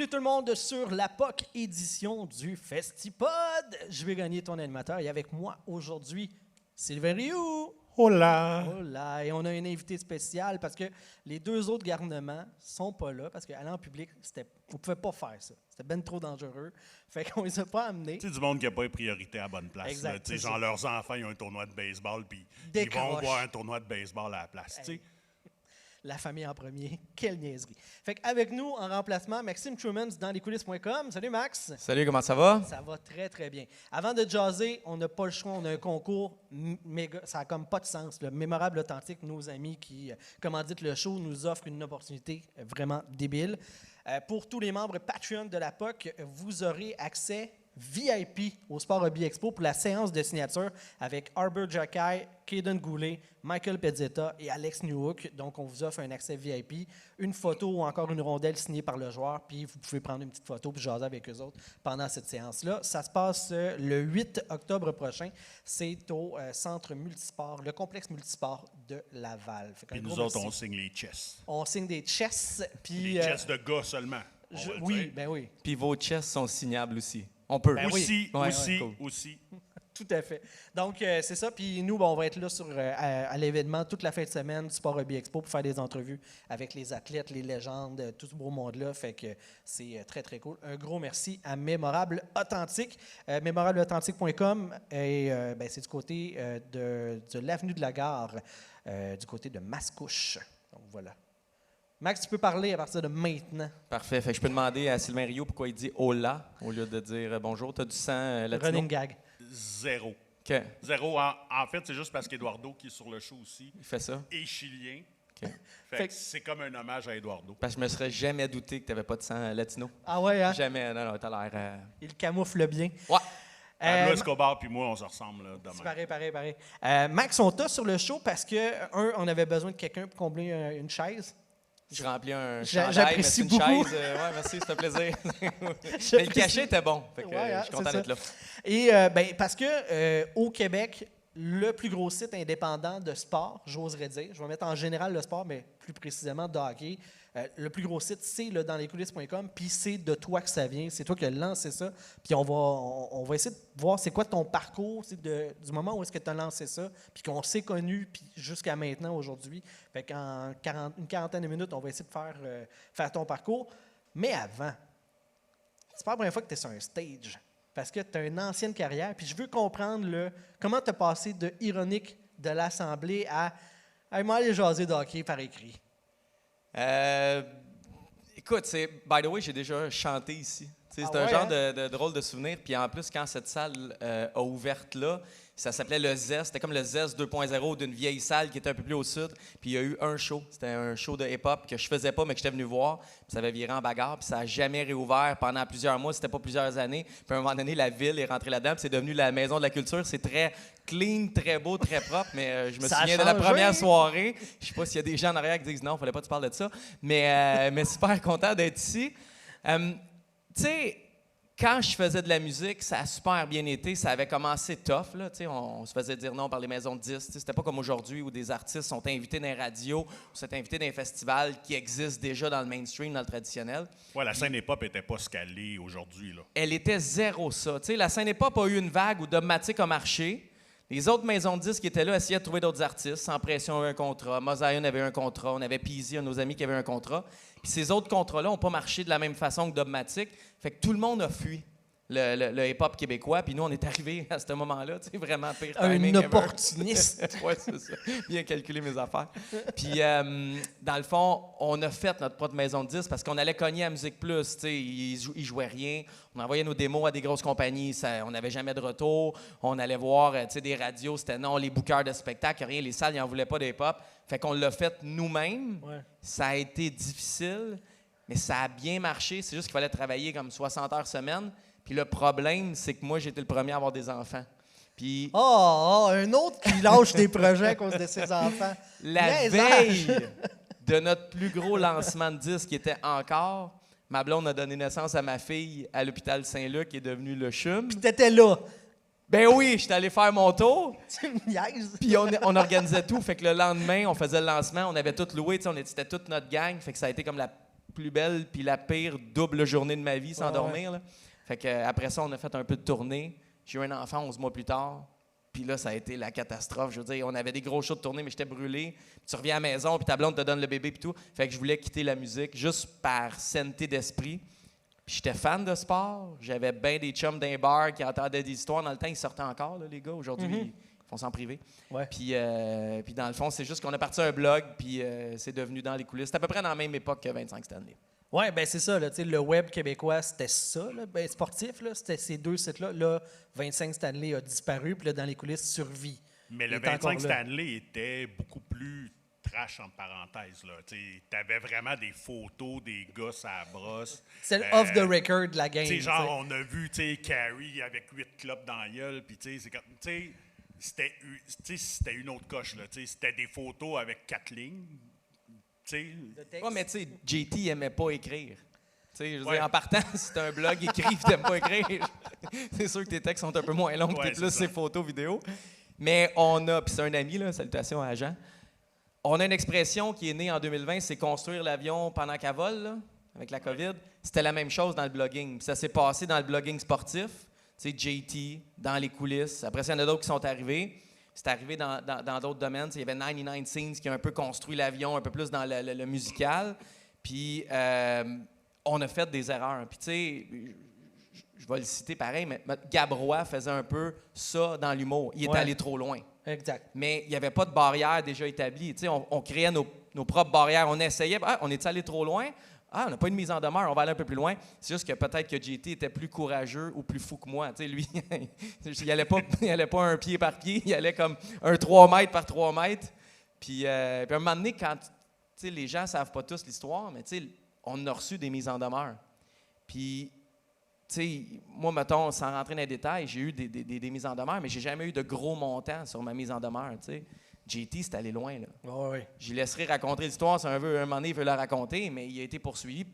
tout le monde sur la POC édition du Festipod. Je vais gagner ton animateur et avec moi aujourd'hui, Sylvain Rioux. Hola! Hola! Et on a un invité spécial parce que les deux autres garnements sont pas là parce qu'aller en public, on ne pouvait pas faire ça. C'était bien trop dangereux. Fait qu'on les a pas amenés. Tu sais, du monde qui n'a pas les priorités à la bonne place. Exact, Là, tu sais, c'est genre, ça. leurs enfants, ils ont un tournoi de baseball, puis ils Décroche. vont voir un tournoi de baseball à la place. Tu sais. La famille en premier. Quelle niaiserie. Fait qu'avec nous, en remplacement, Maxime Trumans dans lescoulisses.com. Salut Max. Salut, comment ça va? Ça va très, très bien. Avant de jaser, on n'a pas le choix. On a un concours méga. Ça n'a comme pas de sens. Le Mémorable Authentique, nos amis qui commanditent le show, nous offrent une opportunité vraiment débile. Pour tous les membres Patreon de la POC, vous aurez accès VIP au Sport Hobby Expo pour la séance de signature avec Arbor Jackay, Caden Goulet, Michael Pezzetta et Alex Newhook. Donc, on vous offre un accès VIP, une photo ou encore une rondelle signée par le joueur, puis vous pouvez prendre une petite photo puis jaser avec eux autres pendant cette séance-là. Ça se passe le 8 octobre prochain. C'est au centre multisport, le complexe multisport de Laval. Puis nous autres, on signe les chess. On signe des chess. Puis, Les chess de gars seulement. oui, ben oui. Puis vos chests sont signables aussi. On peut. Ben oui. Aussi. Tout à fait. Donc, c'est ça. Puis nous, on va être là à l'événement toute la fin de semaine du Sport Hobby Expo pour faire des entrevues avec les athlètes, les légendes, tout ce beau monde-là. Fait que c'est très, très cool. Un gros merci à Mémorable Authentique. Mémorableauthentique.com. Et c'est du côté de l'avenue de la Gare, du côté de Mascouche. Donc, voilà. Max, tu peux parler à partir de maintenant. Parfait. Fait que je peux demander à Sylvain Rioux pourquoi il dit hola au lieu de dire bonjour. Tu as du sang latino? Running gag. Zéro. OK. Zéro. En fait, c'est juste parce qu'Eduardo, qui est sur le show aussi, Il fait ça? est chilien. OK. Fait que c'est comme un hommage à Eduardo. Parce que je me serais jamais douté que tu n'avais pas de sang latino. Ah ouais, hein? Jamais. Non, t'as l'air... Il camoufle bien. Ouais. Pablo Escobar puis moi, on se ressemble là, C'est demain. pareil. Max, on t'a sur le show parce que, on avait besoin de quelqu'un pour combler une chaise. Je remplis un J'apprécie chandail, mais c'est une beaucoup. chaise. Ouais, merci, c'est un plaisir. Mais le cachet était bon. Fait que, Ouais, je suis content c'est ça. d'être là. Et parce que au Québec, le plus gros site indépendant de sport, j'oserais dire, je vais mettre en général le sport, mais plus précisément de hockey, le plus gros site, c'est dans lescoulisses.com, puis c'est de toi que ça vient, c'est toi qui as lancé ça, puis on va essayer de voir c'est quoi ton parcours, du moment où est-ce que tu as lancé ça, puis qu'on s'est connu, puis jusqu'à maintenant, aujourd'hui. Fait qu'en une quarantaine de minutes, on va essayer de faire ton parcours. Mais avant, c'est pas la première fois que tu es sur un stage. Parce que tu as une ancienne carrière, puis je veux comprendre comment tu as passé de ironique de l'Assemblée à moi aller jaser de hockey par écrit. Écoute, by the way, j'ai déjà chanté ici. C'est un genre de drôle de souvenir. Puis en plus, quand cette salle a ouvert là, ça s'appelait le Zest. C'était comme le Zest 2.0 d'une vieille salle qui était un peu plus au sud. Puis il y a eu un show. C'était un show de hip-hop que je faisais pas, mais que j'étais venu voir. Puis ça avait viré en bagarre. Puis ça n'a jamais réouvert pendant plusieurs mois. C'était pas plusieurs années. Puis à un moment donné, la ville est rentrée là-dedans. Puis c'est devenu la Maison de la Culture. C'est très clean, très beau, très propre. Mais je me souviens de la première soirée. Je sais pas s'il y a des gens en arrière qui disent non, il fallait pas que tu parles de ça. Mais super content d'être ici. Tu sais, quand je faisais de la musique, ça a super bien été. Ça avait commencé tough. Là, on se faisait dire non par les maisons de disques. C'était pas comme aujourd'hui où des artistes sont invités dans les radios ou sont invités dans les festivals qui existent déjà dans le mainstream, dans le traditionnel. Ouais, la scène hip-hop n'était pas ce qu'elle est aujourd'hui. Là. Elle était zéro ça. La scène hip-hop a eu une vague où Dogmatic a marché. Les autres maisons de disques qui étaient là essayaient de trouver d'autres artistes. Sans Pression avait un contrat. Mosaïon avait un contrat. On avait Peasy, un de nos amis, qui avait un contrat. Puis ces autres contrats-là n'ont pas marché de la même façon que Dogmatic. Fait que tout le monde a fui le hip-hop québécois. Puis nous, on est arrivés à ce moment-là, vraiment pire timing un opportuniste. Oui, c'est ça. Bien calculer mes affaires. Puis, dans le fond, on a fait notre propre maison de disques parce qu'on allait cogner à Musique Plus. Ils jouaient rien. On envoyait nos démos à des grosses compagnies. On n'avait jamais de retour. On allait voir des radios. C'était non, les bookers de spectacles, rien. Les salles, ils n'en voulaient pas des hip-hop. Fait qu'on l'a fait nous-mêmes. Ouais. Ça a été difficile, mais ça a bien marché. C'est juste qu'il fallait travailler comme 60 heures semaine. Puis le problème, c'est que moi, j'étais le premier à avoir des enfants. Puis un autre qui lâche des projets à cause de ses enfants. La veille de notre plus gros lancement de disque qui était encore, ma blonde a donné naissance à ma fille à l'hôpital Saint-Luc, qui est devenu le CHUM. Puis t'étais là. Ben oui, j'étais allé faire mon tour. Tu me niaises. Puis on organisait tout. Fait que le lendemain, on faisait le lancement. On avait tout loué. C'était toute notre gang. Fait que ça a été comme la plus belle puis la pire double journée de ma vie sans dormir. Là. Fait que, après ça, on a fait un peu de tournée. J'ai eu un enfant 11 mois plus tard. Puis là, ça a été la catastrophe. Je veux dire, on avait des gros shows de tournée, mais j'étais brûlé. Puis tu reviens à la maison, puis ta blonde te donne le bébé, puis tout. Fait que je voulais quitter la musique juste par sainteté d'esprit. Puis j'étais fan de sport. J'avais bien des chums d'un bar qui entendaient des histoires. Dans le temps, ils sortaient encore, là, les gars. Aujourd'hui, ils font ça en privé. Ouais. Puis dans le fond, c'est juste qu'on a parti un blog, puis c'est devenu dans les coulisses. C'est à peu près dans la même époque que 25 Stanley. Oui, ben c'est ça. Là, le web québécois, c'était ça. Là, ben, sportif, là, c'était ces deux sites-là. Là, 25 Stanley a disparu, puis là, dans les coulisses, survit. Mais le 25 Stanley était beaucoup plus trash, entre parenthèses. Tu avais vraiment des photos des gars à la brosse. C'est off the record de la game. Genre, on a vu Carrie avec 8 clopes dans la gueule, puis c'est comme. C'était une autre coche. C'était des photos avec 4 lignes. Oui, mais tu sais, JT n'aimait pas écrire. Je veux dire, en partant, si tu as un blog écrit et tu n'aimes pas écrire, c'est sûr que tes textes sont un peu moins longs que plus ces photos, vidéos. Mais on a, puis c'est un ami, là, salutations à Jean, on a une expression qui est née en 2020, c'est construire l'avion pendant qu'elle vole, là, avec la COVID. C'était la même chose dans le blogging. Puis ça s'est passé dans le blogging sportif. Tu sais, JT, dans les coulisses. Après ça, il y en a d'autres qui sont arrivés. C'est arrivé dans d'autres domaines. Il y avait 99 Scenes qui a un peu construit l'avion, un peu plus dans le musical. Puis on a fait des erreurs. Puis tu sais, je vais le citer pareil, mais Gabrois faisait un peu ça dans l'humour. Il est allé trop loin. Exact. Mais il n'y avait pas de barrière déjà établie. Tu sais, on créait nos propres barrières. On essayait. Ah, on est allé trop loin? Ah, on n'a pas une mise en demeure, on va aller un peu plus loin. C'est juste que peut-être que JT était plus courageux ou plus fou que moi. Tu sais, lui, il allait pas un pied par pied, il allait comme un 3 mètres par 3 mètres. Puis à un moment donné, quand les gens ne savent pas tous l'histoire, mais on a reçu des mises en demeure. Puis, moi, mettons, sans rentrer dans les détails, j'ai eu des mises en demeure, mais j'ai jamais eu de gros montants sur ma mise en demeure. T'sais. JT, c'est allé loin. Là. Je laisserai raconter l'histoire si un moment donné il veut la raconter, mais il a été poursuivi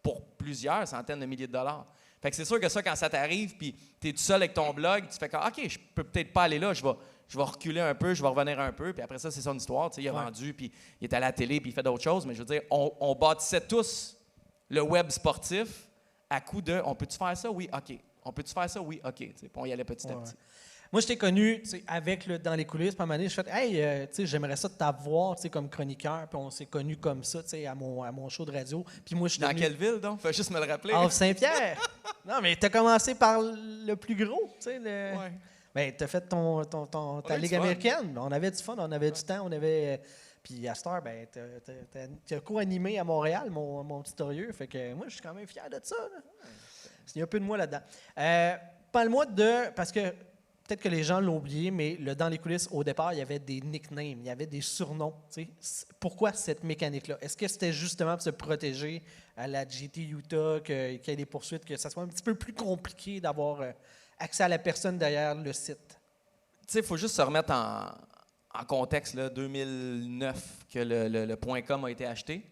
pour plusieurs centaines de milliers de dollars. Fait que c'est sûr que ça, quand ça t'arrive, puis tu es tout seul avec ton blog, tu fais comme, OK, je peux peut-être pas aller là, je vais reculer un peu, je vais revenir un peu, puis après ça, c'est son histoire. Il a vendu, puis il est allé à la télé, puis il fait d'autres choses, mais je veux dire, on bâtissait tous le web sportif à coup de, on peut-tu faire ça? Oui, OK. On peut-tu faire ça? Oui, OK. Puis on y allait petit à petit. Moi, je t'ai connu avec dans les coulisses. Puis à un moment donné, je fais hey, j'aimerais ça t'avoir comme chroniqueur. Puis on s'est connus comme ça à mon show de radio. Puis moi, je suis dans quelle ville, donc? Faut juste me le rappeler. Ah, Saint-Pierre. Non, mais t'as commencé par le plus gros. Ben, t'as fait ta Ligue américaine. On avait du fun, on avait du temps, on avait. Puis à cette heure, ben, t'as co-animé à Montréal, mon petit Torieux. Fait que moi, je suis quand même fier de ça. Il y a un peu de moi là-dedans. Parle-moi parce que peut-être que les gens l'ont oublié, mais dans les coulisses, au départ, il y avait des nicknames, il y avait des surnoms. Pourquoi cette mécanique-là? Est-ce que c'était justement pour se protéger à la GT Utah, qu'il y ait des poursuites, que ça soit un petit peu plus compliqué d'avoir accès à la personne derrière le site? Il faut juste se remettre en contexte, là, 2009, que le .com a été acheté.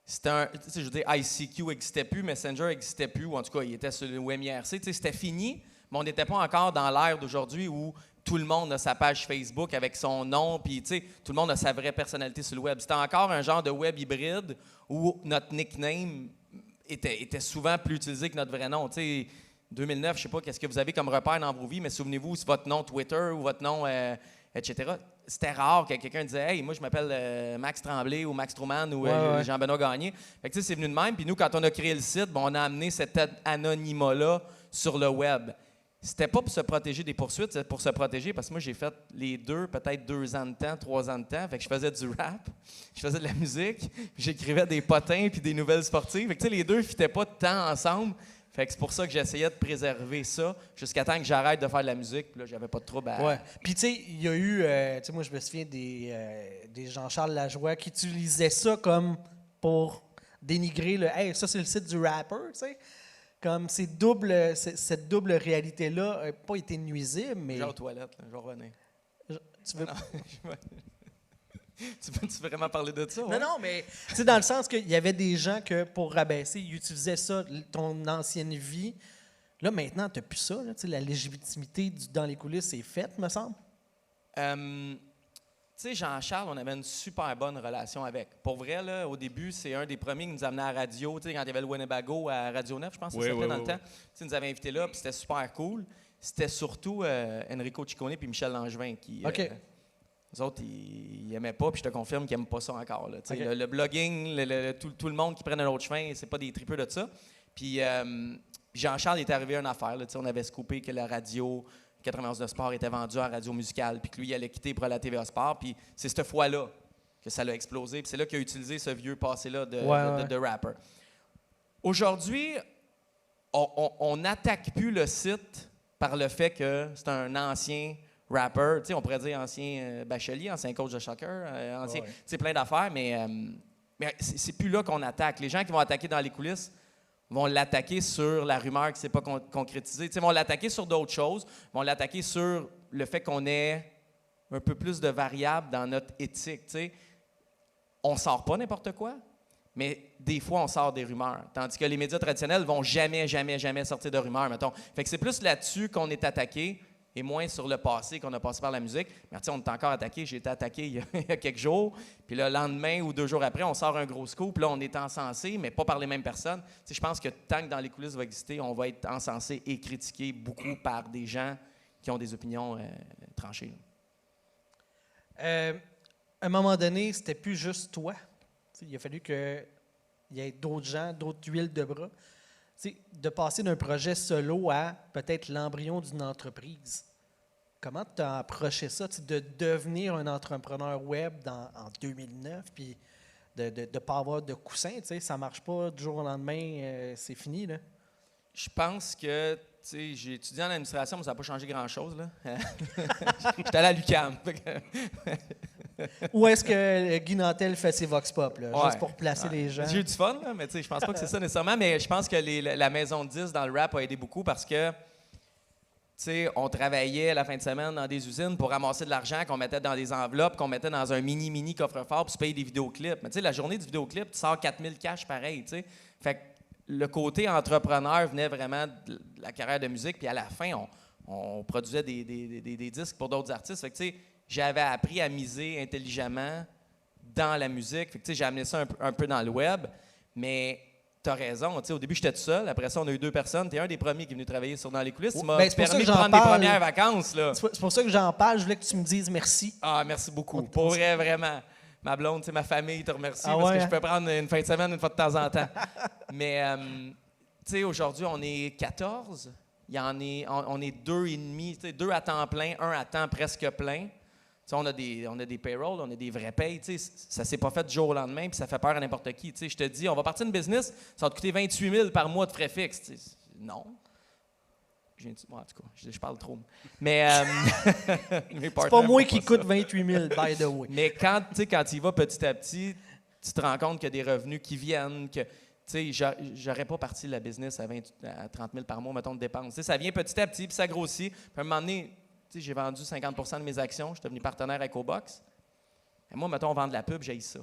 C'était je veux dire, ICQ n'existait plus, Messenger n'existait plus, ou en tout cas, il était sur le WebIRC. C'était fini. Mais on n'était pas encore dans l'ère d'aujourd'hui où tout le monde a sa page Facebook avec son nom, puis tout le monde a sa vraie personnalité sur le web. C'était encore un genre de web hybride où notre nickname était souvent plus utilisé que notre vrai nom. 2009, je ne sais pas qu'est-ce que vous avez comme repère dans vos vies, mais souvenez-vous, c'est votre nom Twitter ou votre nom, etc. C'était rare que quelqu'un disait « Hey, moi, je m'appelle Max Tremblay ou Max Truman ou Jean-Benoît Gagné. » Fait que c'est venu de même. Puis nous, quand on a créé le site, on a amené cet anonymat-là sur le web. C'était pas pour se protéger des poursuites, c'était pour se protéger parce que moi, j'ai fait les deux, peut-être 2 ans de temps, 3 ans de temps. Fait que je faisais du rap, je faisais de la musique, puis j'écrivais des potins puis des nouvelles sportives. Fait que les deux ne fitaient pas de temps ensemble. Fait que c'est pour ça que j'essayais de préserver ça jusqu'à temps que j'arrête de faire de la musique. Puis là, j'avais pas de trouble à... Ouais. Puis tu sais, il y a eu, moi je me souviens des Jean-Charles Lajoie qui utilisaient ça comme pour dénigrer le « Hey, ça c'est le site du rapper », tu sais. Comme cette double réalité-là n'a pas été nuisible, mais... J'ai aux toilettes, là, je vais revenir. Tu veux... Tu veux vraiment parler de ça? Ouais? Non, mais c'est dans le sens qu'il y avait des gens que, pour rabaisser, ils utilisaient ça, ton ancienne vie. Là, maintenant, tu n'as plus ça. Là, la légitimité dans les coulisses est faite, me semble. Tu sais, Jean-Charles, on avait une super bonne relation avec. Pour vrai, là, au début, c'est un des premiers qui nous amenait à la radio. Tu sais, quand il y avait le Winnebago à Radio 9, je pense que ça s'appelait dans le temps. Tu sais, il nous avait invités là, puis c'était super cool. C'était surtout Enrico Ciccone puis Michel Langevin qui... les autres, ils n'aimaient pas, puis je te confirme qu'ils n'aiment pas ça encore. Là. Le blogging, tout le monde qui prenne un autre chemin, c'est pas des tripeux de ça. Puis Jean-Charles est arrivé à une affaire. Là, on avait scoopé que la radio 91 de Sport était vendue à Radio Musicale, puis que lui, il allait quitter pour la TVA Sport. Puis c'est cette fois-là que ça l'a explosé. Puis c'est là qu'il a utilisé ce vieux passé-là de rapper. Aujourd'hui, on n'attaque plus le site par le fait que c'est un ancien rapper, tu sais, on pourrait dire ancien bachelier, ancien coach de soccer, ancien, tu sais, plein d'affaires, mais c'est plus là qu'on attaque. Les gens qui vont attaquer dans les coulisses vont l'attaquer sur la rumeur qui ne s'est pas concrétisée. Tu sais, vont l'attaquer sur d'autres choses, vont l'attaquer sur le fait qu'on ait un peu plus de variables dans notre éthique. Tu sais. On ne sort pas n'importe quoi, mais des fois, on sort des rumeurs. Tandis que les médias traditionnels ne vont jamais, jamais, jamais sortir de rumeurs, mettons. Fait que c'est plus là-dessus qu'on est attaqué et moins sur le passé qu'on a passé par la musique. Mais tu sais, on est encore attaqué. J'ai été attaqué il y a quelques jours. Puis le lendemain ou 2 jours après, on sort un gros scoop. Là, on est encensé, mais pas par les mêmes personnes. Tu sais, je pense que tant que dans les coulisses va exister, on va être encensé et critiqué beaucoup par des gens qui ont des opinions tranchées. À un moment donné, c'était plus juste toi. T'sais, il a fallu qu'il y ait d'autres gens, d'autres huiles de bras. T'sais, de passer d'un projet solo à peut-être l'embryon d'une entreprise. Comment tu as approché ça, de devenir un entrepreneur web en 2009, puis de ne pas avoir de coussin? Ça ne marche pas du jour au lendemain, c'est fini. Là. Je pense que j'ai étudié en administration, mais ça n'a pas changé grand-chose. J'étais allé à l'UQAM. Où est-ce que Guy Nantel fait ses vox pop, là, juste pour placer les gens? J'ai eu du fun, là, mais je pense pas que c'est ça nécessairement. Mais je pense que la maison de 10 dans le rap a aidé beaucoup parce que on travaillait à la fin de semaine dans des usines pour ramasser de l'argent qu'on mettait dans des enveloppes, qu'on mettait dans un mini coffre-fort pour se payer des vidéoclips. Mais la journée du vidéoclip, tu sors 4000 cash pareil. T'sais. Fait que le côté entrepreneur venait vraiment de la carrière de musique. Puis à la fin, on produisait des disques pour d'autres artistes. Fait que j'avais appris à miser intelligemment dans la musique. Fait que j'ai amené ça un peu dans le web. Mais tu as raison. Au début, j'étais tout seul. Après ça, on a eu 2 personnes. Tu es un des premiers qui est venu travailler dans les coulisses. Tu m'as permis de prendre mes premières vacances. Là. C'est pour ça que j'en parle. Je voulais que tu me dises merci. Ah, merci beaucoup. Pour vrai, vraiment. Ma blonde, ma famille te remercie parce que je peux prendre une fin de semaine une fois de temps en temps. Mais, aujourd'hui, on est 14. On est 2 et demi, 2 à temps plein, 1 à temps presque plein. On a des payrolls, on a des vrais payes. Ça ne s'est pas fait du jour au lendemain, puis ça fait peur à n'importe qui. Je te dis, on va partir d'une business, ça va te coûter 28 000 par mois de frais fixes. Non. En tout cas, je parle trop. Mais c'est pas moi qui coûte 28 000, by the way. Mais quand tu y vas petit à petit, tu te rends compte qu'il y a des revenus qui viennent, que j'aurais pas parti la business à 30 000 par mois, mettons, de dépenses. Ça vient petit à petit, puis ça grossit. Puis à un moment donné, j'ai vendu 50 % de mes actions, je suis devenu partenaire avec Ecobox. Et moi, mettons, on vend de la pub, j'haïs ça.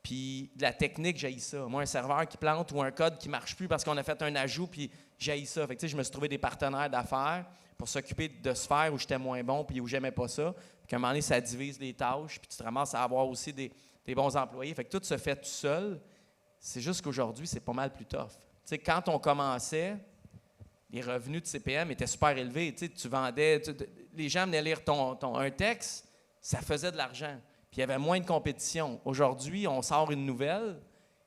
Puis de la technique, j'haïs ça. Moi, un serveur qui plante ou un code qui ne marche plus parce qu'on a fait un ajout, puis j'haïs ça. Fait que, je me suis trouvé des partenaires d'affaires pour s'occuper de sphères où j'étais moins bon puis où j'aimais pas ça. Puis à un moment donné, ça divise les tâches, puis tu te ramasses à avoir aussi des bons employés. Fait que tout se fait tout seul. C'est juste qu'aujourd'hui, c'est pas mal plus tough. Quand on commençait, les revenus de CPM étaient super élevés. Tu vendais, les gens venaient lire un texte, ça faisait de l'argent. Puis il y avait moins de compétition. Aujourd'hui, on sort une nouvelle,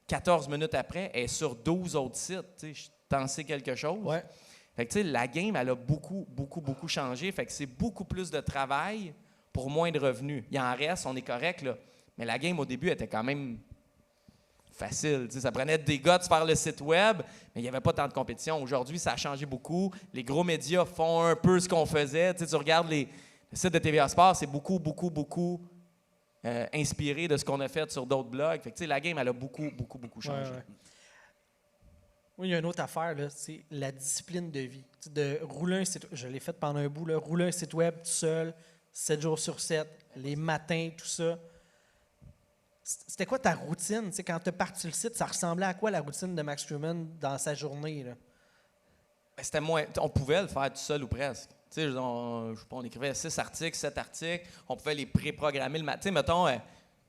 14 minutes après, elle est sur 12 autres sites. Je t'en sais quelque chose. Ouais. Fait que la game, elle a beaucoup, beaucoup, beaucoup changé. Fait que c'est beaucoup plus de travail pour moins de revenus. Il en reste, on est correct, là. Mais la game, au début, était quand même facile. Ça prenait des gars de faire le site web, mais il n'y avait pas tant de compétition. Aujourd'hui, ça a changé beaucoup. Les gros médias font un peu ce qu'on faisait. Tu regardes le site de TVA Sport, c'est beaucoup, beaucoup, beaucoup inspiré de ce qu'on a fait sur d'autres blogs. Fait que, la game, elle a beaucoup, beaucoup, beaucoup changé. Ouais. Oui, il y a une autre affaire, là, c'est la discipline de vie. De rouler un site web, je l'ai fait pendant un bout, là, rouler un site web tout seul, 7 jours sur 7, les matins, tout ça. C'était quoi ta routine? Quand tu as parti le site, ça ressemblait à quoi la routine de Max Truman dans sa journée? Là? C'était moins. On pouvait le faire tout seul ou presque. Tu sais, je sais pas, on écrivait 6 articles, 7 articles, on pouvait les préprogrammer le matin. Tu sais, mettons,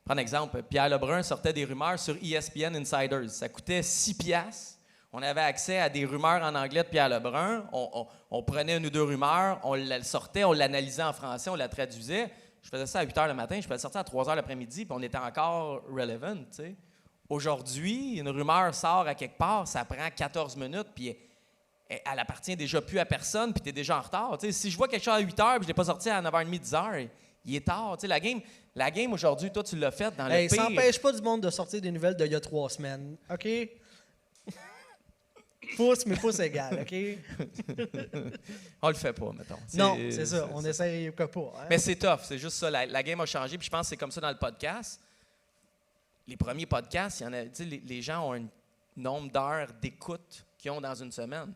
prends un exemple, Pierre Lebrun sortait des rumeurs sur ESPN Insiders. Ça coûtait 6 piastres. On avait accès à des rumeurs en anglais de Pierre Lebrun. On prenait une ou deux rumeurs, on la sortait, on l'analysait en français, on la traduisait. Je faisais ça à 8 h le matin, je pouvais le sortir à 3 h l'après-midi, puis on était encore relevant, tu sais. Aujourd'hui, une rumeur sort à quelque part, ça prend 14 minutes, puis elle appartient déjà plus à personne, puis tu es déjà en retard. Tu sais, si je vois quelque chose à 8 h, puis je ne l'ai pas sorti à 9h30, 10 h, il est tard. Tu sais, la game aujourd'hui, toi, tu l'as faite dans le pire. Ça n'empêche pas du monde de sortir des nouvelles d'il y a 3 semaines, OK? Pouce, mais pouce égal, OK? On le fait pas, mettons. Non, c'est ça. On essaye que pas. Hein? Mais c'est tough, c'est juste ça. La game a changé, puis je pense que c'est comme ça dans le podcast. Les premiers podcasts, il y en a, les gens ont un nombre d'heures d'écoute qu'ils ont dans une semaine.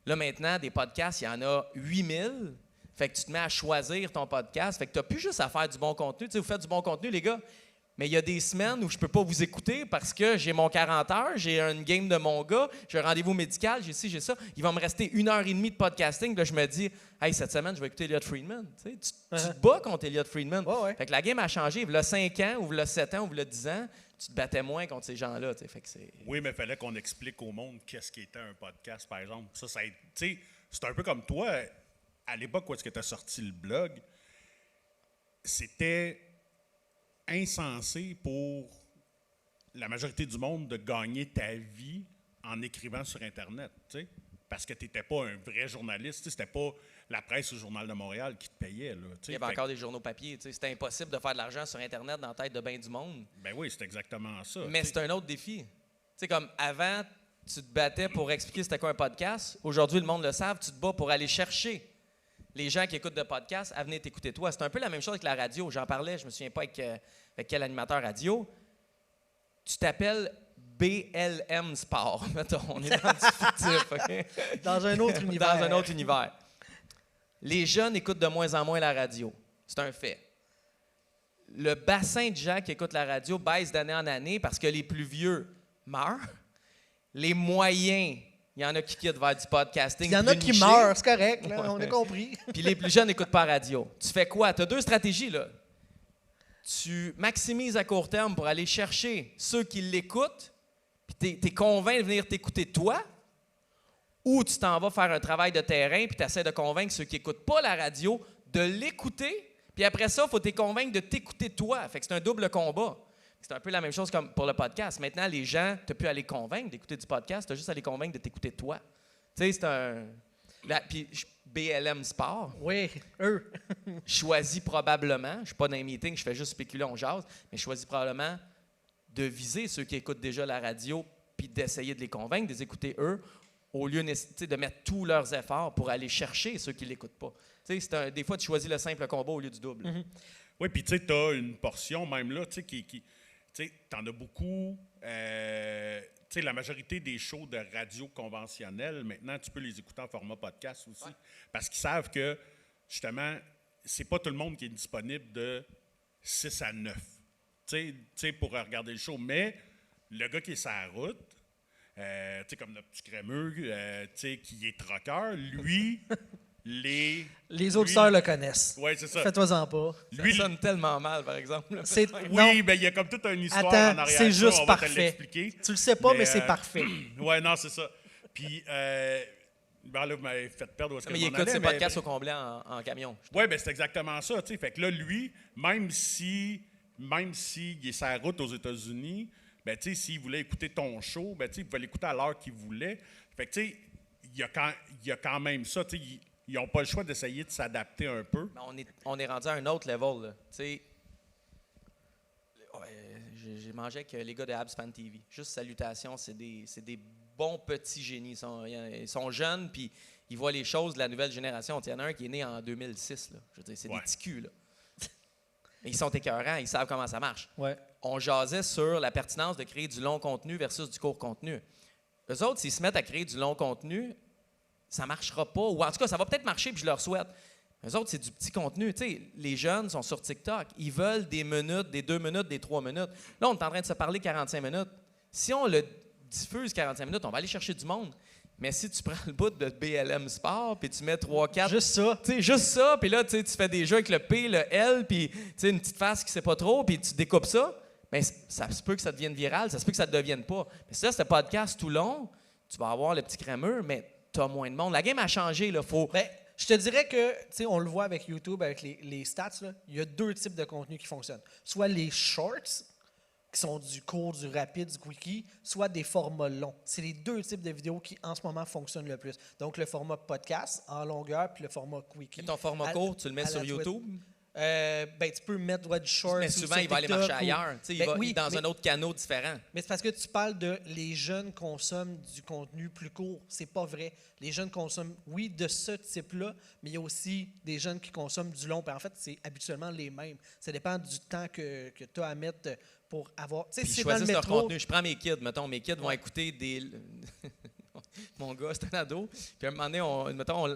Là, maintenant, des podcasts, il y en a 8000. Fait que tu te mets à choisir ton podcast. Fait que tu n'as plus juste à faire du bon contenu. Tu sais, vous faites du bon contenu, les gars. Mais il y a des semaines où je ne peux pas vous écouter parce que j'ai mon 40 heures, j'ai une game de mon gars, j'ai un rendez-vous médical, j'ai ci, j'ai ça. Il va me rester 1h30 de podcasting. Là, je me dis, hey, cette semaine, je vais écouter Elliot Friedman. Tu te bats contre Elliot Friedman. Ouais. Fait que la game a changé. Il y a 5 ans, ou il y a 7 ans, ou il y a 10 ans, tu te battais moins contre ces gens-là. Fait que oui, mais il fallait qu'on explique au monde qu'est-ce qu'était un podcast, par exemple. Ça c'est un peu comme toi, à l'époque où est-ce que tu as sorti le blog, c'était insensé pour la majorité du monde de gagner ta vie en écrivant sur Internet, t'sais? Parce que tu n'étais pas un vrai journaliste. C'était pas la presse ou le Journal de Montréal qui te payait. Là, il y avait encore des journaux papier. C'était impossible de faire de l'argent sur Internet dans la tête de bien du monde. Ben oui, c'est exactement ça. Mais c'est un autre défi. T'sais, comme avant, tu te battais pour expliquer c'était quoi un podcast. Aujourd'hui, le monde le savent, tu te bats pour aller chercher les gens qui écoutent de podcasts à venir t'écouter toi. C'est un peu la même chose avec la radio. J'en parlais, je me souviens pas avec quel animateur radio. Tu t'appelles BLM Sport. Mettons, on est dans du fictif, OK? Dans un autre univers. Dans un autre univers. Les jeunes écoutent de moins en moins la radio. C'est un fait. Le bassin de gens qui écoutent la radio baisse d'année en année parce que les plus vieux meurent. Les moyens, il y en a qui quittent vers du podcasting. Il y en a qui meurent, c'est correct, là, on a compris. Puis les plus jeunes n'écoutent pas la radio. Tu fais quoi? Tu as 2 stratégies, là. Tu maximises à court terme pour aller chercher ceux qui l'écoutent, puis tu es convaincu de venir t'écouter toi, ou tu t'en vas faire un travail de terrain, puis tu essaies de convaincre ceux qui n'écoutent pas la radio de l'écouter, puis après ça, il faut te convaincre de t'écouter toi. Fait que c'est un double combat. C'est un peu la même chose comme pour le podcast. Maintenant, les gens, tu n'as plus à les convaincre d'écouter du podcast, tu as juste à les convaincre de t'écouter toi. Tu sais, c'est un... Puis BLM Sport. Oui, eux. Choisis probablement, je ne suis pas dans les meetings, je fais juste spéculer, on jase, mais choisis probablement de viser ceux qui écoutent déjà la radio puis d'essayer de les convaincre, de les écouter eux, au lieu de mettre tous leurs efforts pour aller chercher ceux qui ne l'écoutent pas. Des fois, tu choisis le simple combat au lieu du double. Mm-hmm. Oui, puis tu sais, tu as une portion même là, tu sais, tu sais, t'en as beaucoup. Tu sais, la majorité des shows de radio conventionnels, maintenant, tu peux les écouter en format podcast aussi. Ouais. Parce qu'ils savent que, justement, c'est pas tout le monde qui est disponible de 6 à 9. Tu sais, pour regarder le show. Mais le gars qui est sur la route, tu sais, comme notre petit crémeux, tu sais, qui est troqueur, lui... Les auditeurs le connaissent. Oui, c'est ça. Fais-toi-en pas. Lui, ça sonne tellement mal, par exemple. Oui, bien, il y a comme toute une histoire en arrière. C'est juste on parfait. Va te l'expliquer. Tu le sais pas, mais c'est parfait. Oui, non, c'est ça. Puis, ben là, vous m'avez fait perdre où est-ce que mais je il m'en écoute allais, ses podcasts au complet en camion. Oui, bien, c'est exactement ça. T'sais. Fait que là, lui, même si il est sur la route aux États-Unis, ben, tu sais, s'il voulait écouter ton show, ben, tu sais, il pouvait l'écouter à l'heure qu'il voulait. Fait que, tu sais, il y a quand même ça, tu sais. Ils n'ont pas le choix d'essayer de s'adapter un peu. On est rendu à un autre level. J'ai mangé avec les gars de Habs Fan TV. Juste salutations, c'est des bons petits génies. Ils sont jeunes, puis ils voient les choses de la nouvelle génération. Il y en a un qui est né en 2006. Là. Je veux dire, c'est des petits culs. Là. Mais ils sont écœurants, ils savent comment ça marche. Ouais. On jasait sur la pertinence de créer du long contenu versus du court contenu. Eux autres, s'ils se mettent à créer du long contenu, ça ne marchera pas. Ou en tout cas, ça va peut-être marcher, puis je leur souhaite. Eux autres, c'est du petit contenu. Tu sais, les jeunes sont sur TikTok. Ils veulent des minutes, des 2 minutes, des 3 minutes. Là, on est en train de se parler 45 minutes. Si on le diffuse 45 minutes, on va aller chercher du monde. Mais si tu prends le bout de BLM Sport, puis tu mets 3-4... Juste ça. Tu sais, juste ça, puis là, tu fais des jeux avec le P, le L, puis une petite face qui sait pas trop, puis tu découpes ça, bien, ça se peut que ça devienne viral, ça se peut que ça ne devienne pas. Mais si là, c'est un podcast tout long, tu vas avoir le petit crémeux, mais tu as moins de monde. La game a changé, là, faut... Ben, je te dirais que, tu sais, on le voit avec YouTube, avec les stats, là, il y a 2 types de contenus qui fonctionnent. Soit les shorts, qui sont du court, du rapide, du quickie, soit des formats longs. C'est les 2 types de vidéos qui, en ce moment, fonctionnent le plus. Donc, le format podcast en longueur, puis le format quickie. Et ton format court, tu le mets sur YouTube? Ben, tu peux mettre du short. Mais souvent, il va aller marcher ailleurs. Il va oui, dans un autre canal différent. Mais c'est parce que tu parles de les jeunes consomment du contenu plus court. C'est pas vrai. Les jeunes consomment, oui, de ce type-là, mais il y a aussi des jeunes qui consomment du long. Puis en fait, c'est habituellement les mêmes. Ça dépend du temps que tu as à mettre pour avoir. Tu sais, Puis si ils c'est dans le choisissent leur métro. contenu. Je prends mes kids, mettons. Mes kids vont écouter des... Mon gars, c'est un ado. Puis à un moment donné,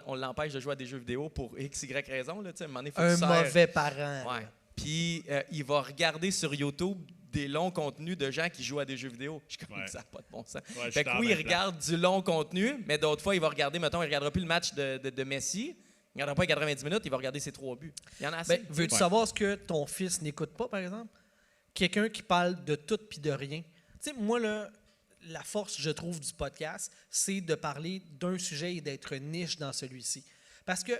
on l'empêche de jouer à des jeux vidéo pour X, Y raison. Là, à un moment donné, faut Un que tu sers. mauvais parent. Ouais. Puis il va regarder sur YouTube des longs contenus de gens qui jouent à des jeux vidéo. Je suis comme, ça n'a pas de bon sens. Ouais, fait que oui, il regarde du long contenu, mais d'autres fois, il va regarder, mettons, il ne regardera plus le match de Messi. Il ne regardera pas les 90 minutes, il va regarder ses 3 buts. Il y en a assez. Ben, veux-tu savoir ce que ton fils n'écoute pas, par exemple? Quelqu'un qui parle de tout puis de rien. Tu sais, moi, là, la force, je trouve, du podcast, c'est de parler d'un sujet et d'être niche dans celui-ci. Parce que